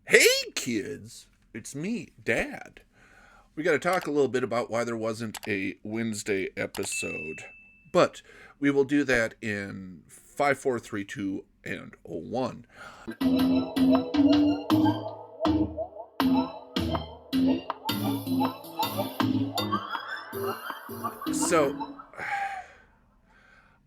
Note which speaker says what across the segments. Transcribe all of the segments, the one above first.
Speaker 1: Hey kids, it's me, Dad. We got to talk a little bit about why there wasn't a Wednesday episode. But we will do that in 5, 4, 3, 2, and 1. So,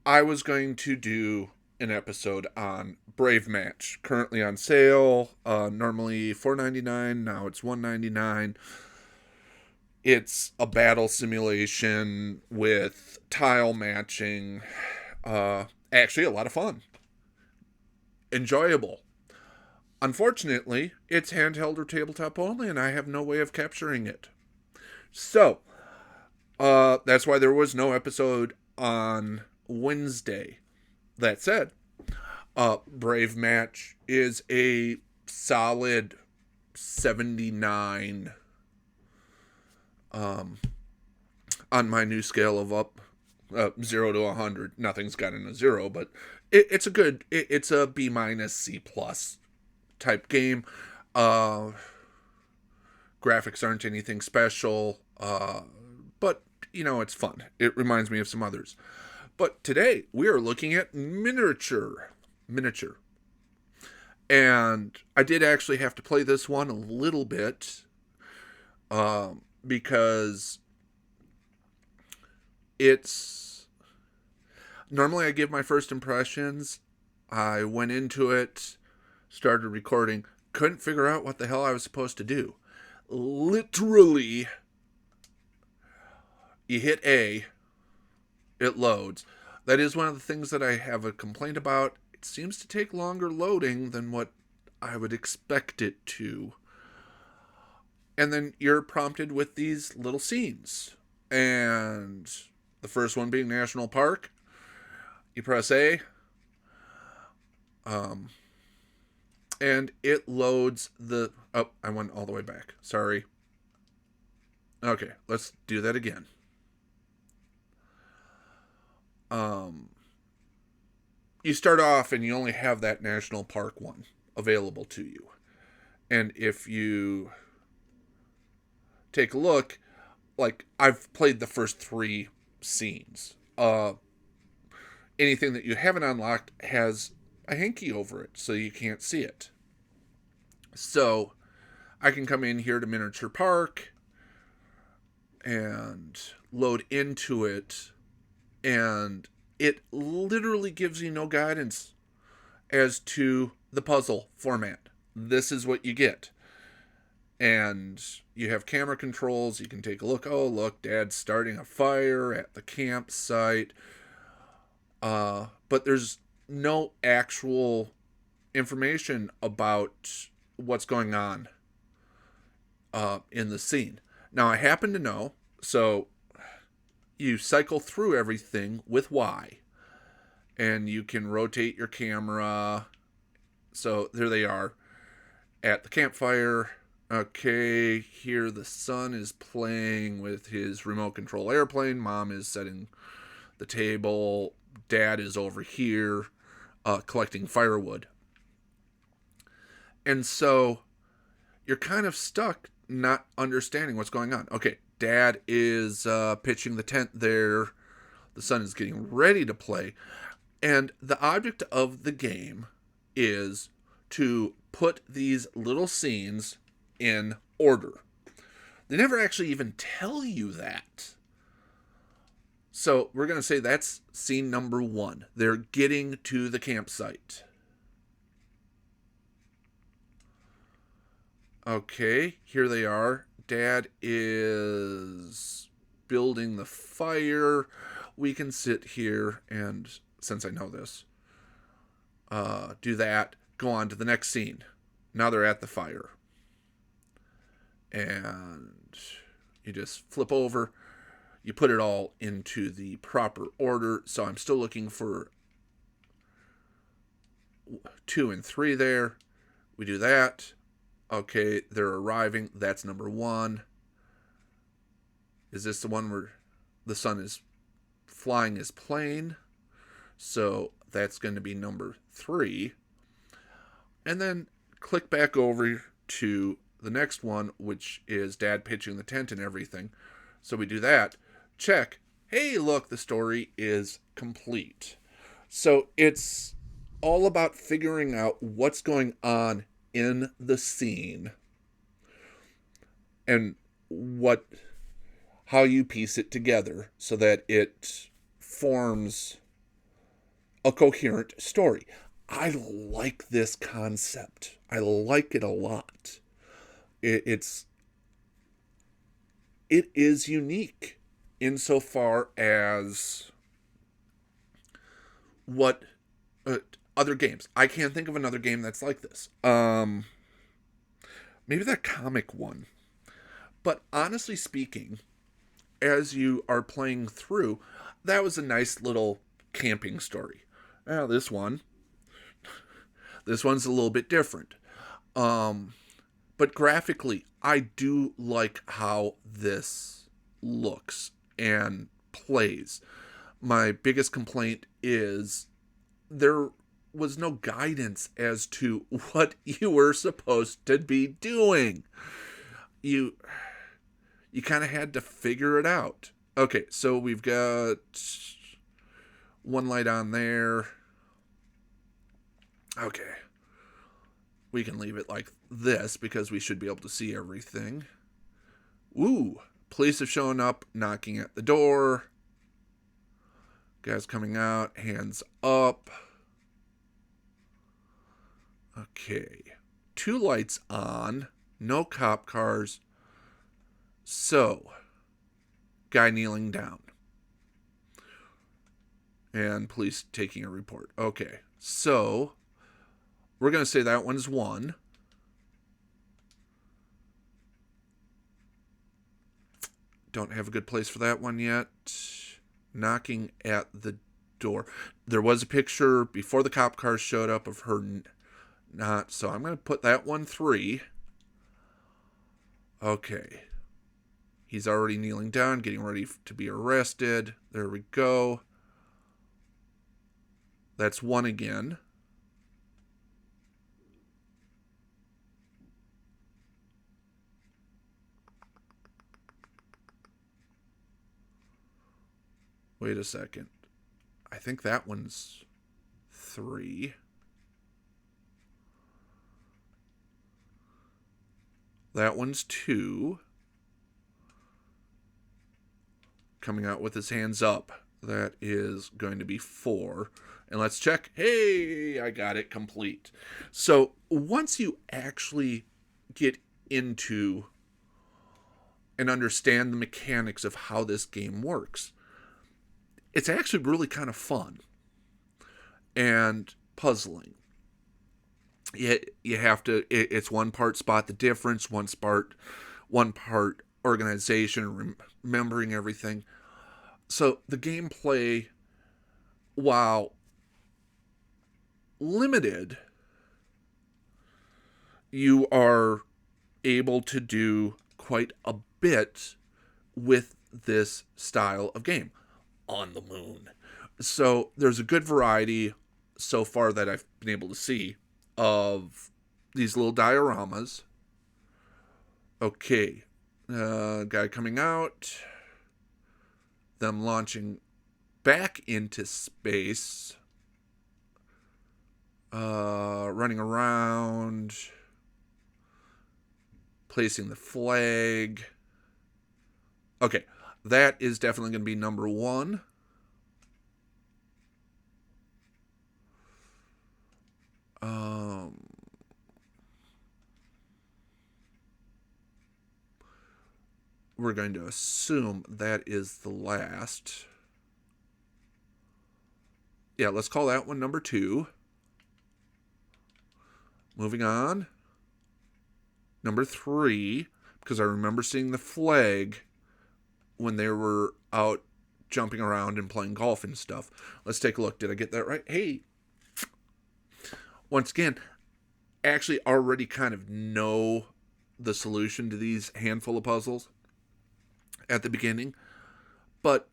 Speaker 1: I was going to do an episode on Brave Match, currently on sale. Normally $4.99, now it's $1.99. It's a battle simulation with tile matching. Actually, a lot of fun. Enjoyable. Unfortunately, it's handheld or tabletop only, and I have no way of capturing it. So, that's why there was no episode on Wednesday. That said, Brave Match is a solid 79 on my new scale of up 0 to 100. Nothing's gotten a 0, but it's a good, it's a B minus C plus type game. Graphics aren't anything special, but it's fun. It reminds me of some others. But today we are looking at miniature. And I did actually have to play this one a little bit, because it's normally I give my first impressions. I went into it, started recording, couldn't figure out what the hell I was supposed to do. Literally, you hit A, it loads. That is one of the things that I have a complaint about. It seems to take longer loading than what I would expect it to. And then you're prompted with these little scenes. And the first one being National Park. You press A. And it loads the... Oh, I went all the way back. Sorry. Okay, let's do that again. You start off and you only have that National Park one available to you. And if you take a look, like, I've played the first 3 scenes. Anything that you haven't unlocked has a hanky over it, so you can't see it. So I can come in here to Miniature Park and load into it, and it literally gives you no guidance as to the puzzle format. This is what you get. And you have camera controls. You can take a look. Oh, look, Dad's starting a fire at the campsite. But there's no actual information about what's going on in the scene. Now, I happen to know, so you cycle through everything with Y. And you can rotate your camera. So there they are at the campfire. Okay, here the son is playing with his remote control airplane. Mom is setting the table. Dad is over here collecting firewood. And so you're kind of stuck not understanding what's going on. Okay, Dad is pitching the tent there. The son is getting ready to play. And the object of the game is to put these little scenes in order. They never actually even tell you that. So we're going to say that's scene number 1. They're getting to the campsite. Okay, here they are. Dad is building the fire. We can sit here and, since I know this, do that. Go on to the next scene. Now they're at the fire. And you just flip over. You put it all into the proper order. So I'm still looking for 2 and 3 there. We do that. Okay, they're arriving. That's number 1. Is this the one where the son is flying his plane? So that's going to be number 3. And then click back over to the next one, which is Dad pitching the tent and everything. So we do that. Check. Hey, look, the story is complete. So it's all about figuring out what's going on in the scene and how you piece it together so that it forms a coherent story. I like this concept. I like it a lot. It is unique insofar as what other games. I can't think of another game that's like this. Maybe that comic one. But honestly speaking, as you are playing through, that was a nice little camping story. Now this one's a little bit different. But graphically, I do like how this looks and plays. My biggest complaint is there was no guidance as to what you were supposed to be doing. You kind of had to figure it out. Okay, so we've got one light on there. Okay. We can leave it like this because we should be able to see everything. Ooh, police have shown up, knocking at the door. Guys coming out, hands up. Okay. 2 lights on, no cop cars. So, guy kneeling down. And police taking a report. Okay, so we're going to say that one's 1. Don't have a good place for that one yet. Knocking at the door. There was a picture before the cop cars showed up of her not. So I'm going to put that one 3. Okay. He's already kneeling down, getting ready to be arrested. There we go. That's 1 again. Wait a second. I think that one's 3. That one's 2. Coming out with his hands up. That is going to be 4. And let's check. Hey, I got it complete. So once you actually get into and understand the mechanics of how this game works, it's actually really kind of fun and puzzling. You have to, it's one part spot the difference, one part organization, remembering everything. So the gameplay, while limited, you are able to do quite a bit with this style of game on the moon. So there's a good variety so far that I've been able to see of these little dioramas. Okay, guy coming out, them launching back into space, running around, placing the flag. Okay, that is definitely going to be number 1. We're going to assume that is the last. Yeah, let's call that one number 2. Moving on. Number 3, because I remember seeing the flag when they were out jumping around and playing golf and stuff. Let's take a look. Did I get that right? Hey. Once again, actually already kind of know the solution to these handful of puzzles at the beginning. But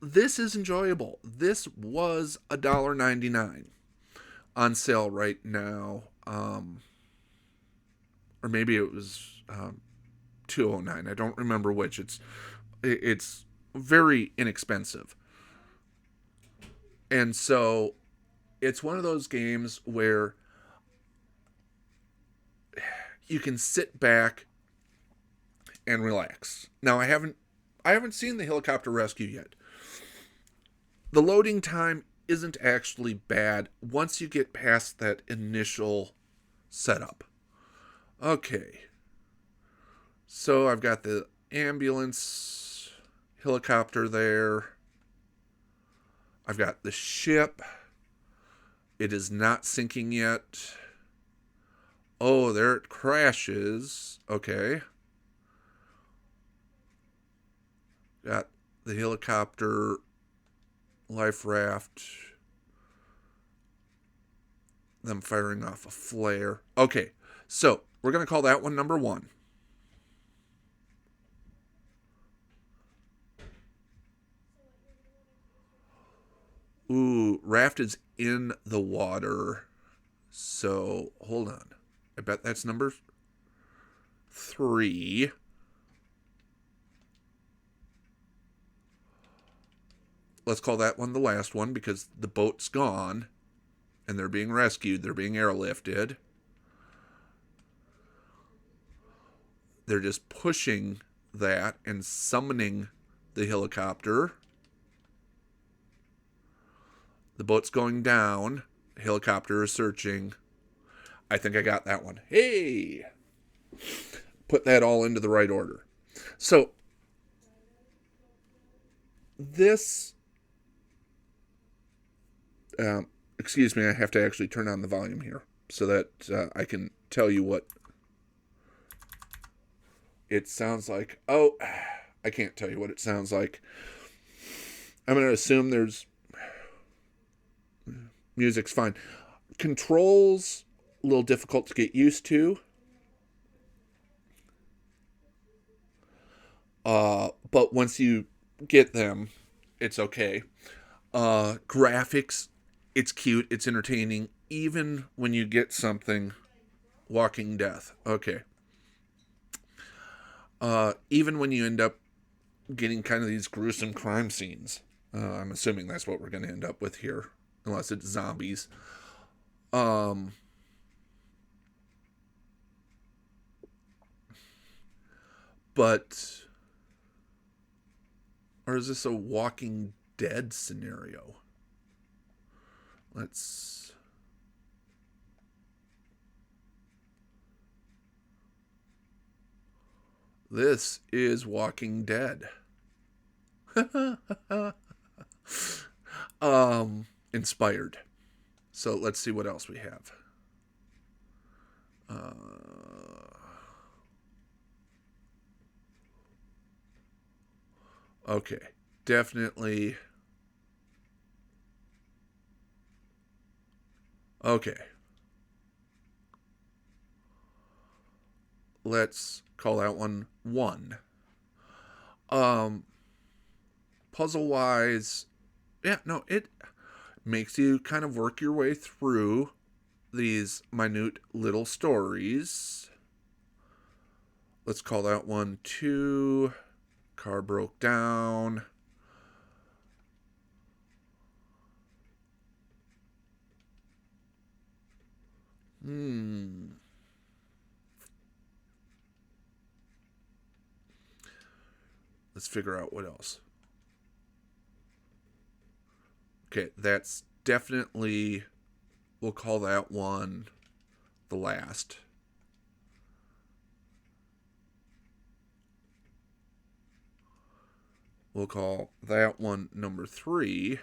Speaker 1: this is enjoyable. This was $1.99 on sale right now. or maybe it was 209. I don't remember which. It's very inexpensive. And so it's one of those games where you can sit back and relax. Now I haven't seen the helicopter rescue yet. The loading time isn't actually bad once you get past that initial setup. Okay. So I've got the ambulance helicopter there. I've got the ship. It is not sinking yet. Oh, there it crashes. Okay. Got the helicopter, life raft, them firing off a flare. Okay, so we're going to call that one number 1. Ooh, raft is in the water. So, hold on. I bet that's number 3. Let's call that one the last one because the boat's gone and they're being rescued. They're being airlifted. They're just pushing that and summoning the helicopter. The boat's going down. The helicopter is searching. I think I got that one. Hey! Put that all into the right order. So, this... excuse me, I have to actually turn on the volume here so that I can tell you what it sounds like. Oh, I can't tell you what it sounds like. I'm going to assume there's... music's fine. Controls, a little difficult to get used to. But once you get them, it's okay. Graphics, it's cute, it's entertaining, even when you get something Walking Death. Okay. Even when you end up getting kind of these gruesome crime scenes. I'm assuming that's what we're going to end up with here, unless it's zombies. But, or is this a Walking Dead scenario? This is Walking Dead. Inspired. So let's see what else we have. Okay, definitely. Okay. Let's call that one 1. Puzzle wise, yeah, no, it makes you kind of work your way through these minute little stories. Let's call that one 2. Car broke down. Let's figure out what else. Okay, that's definitely, we'll call that one the last. We'll call that one number 3.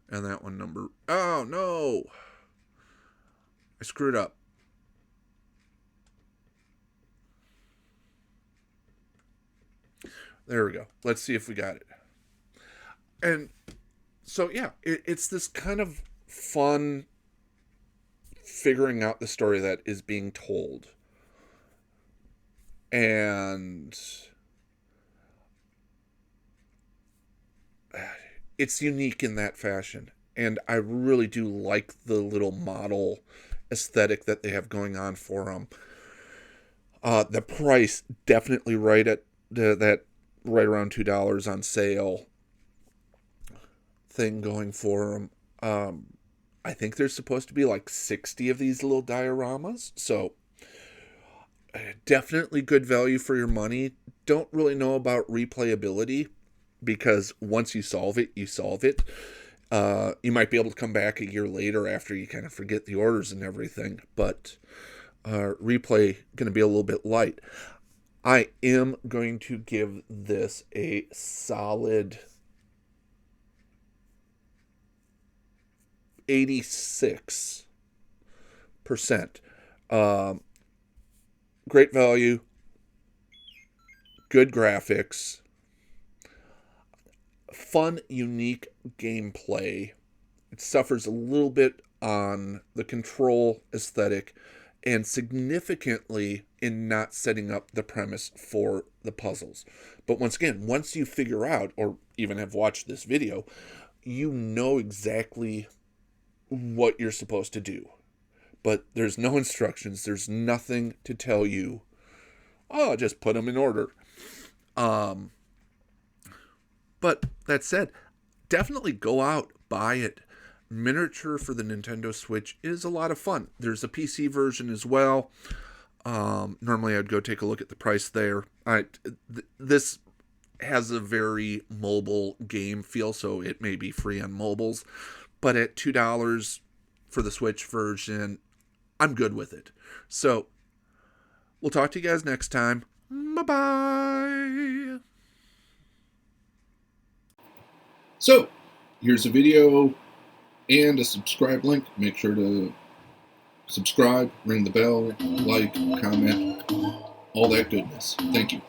Speaker 1: And that one number... Oh, no! I screwed up. There we go. Let's see if we got it. And so, yeah, it's this kind of fun figuring out the story that is being told. And it's unique in that fashion. And I really do like the little model aesthetic that they have going on for them. The price definitely right at that right around $2 on sale thing going for them. I think there's supposed to be like 60 of these little dioramas, so definitely good value for your money. Don't really know about replayability because once you solve it, you solve it. You might be able to come back a year later after you kind of forget the orders and everything, but replay going to be a little bit light. I am going to give this a solid 86%. Great value, good graphics, fun, unique gameplay. It suffers a little bit on the control aesthetic and significantly in not setting up the premise for the puzzles. But once again, once you figure out, or even have watched this video, you know exactly what you're supposed to do. But there's no instructions. There's nothing to tell you, oh, just put them in order. But that said, definitely go out, buy it. Miniature for the Nintendo Switch is a lot of fun. There's a PC version as well. Normally I'd go take a look at the price there. This has a very mobile game feel, so it may be free on mobiles. But at $2 for the Switch version, I'm good with it. So, we'll talk to you guys next time. Bye-bye.
Speaker 2: So, here's a video and a subscribe link. Make sure to subscribe, ring the bell, like, comment, all that goodness. Thank you.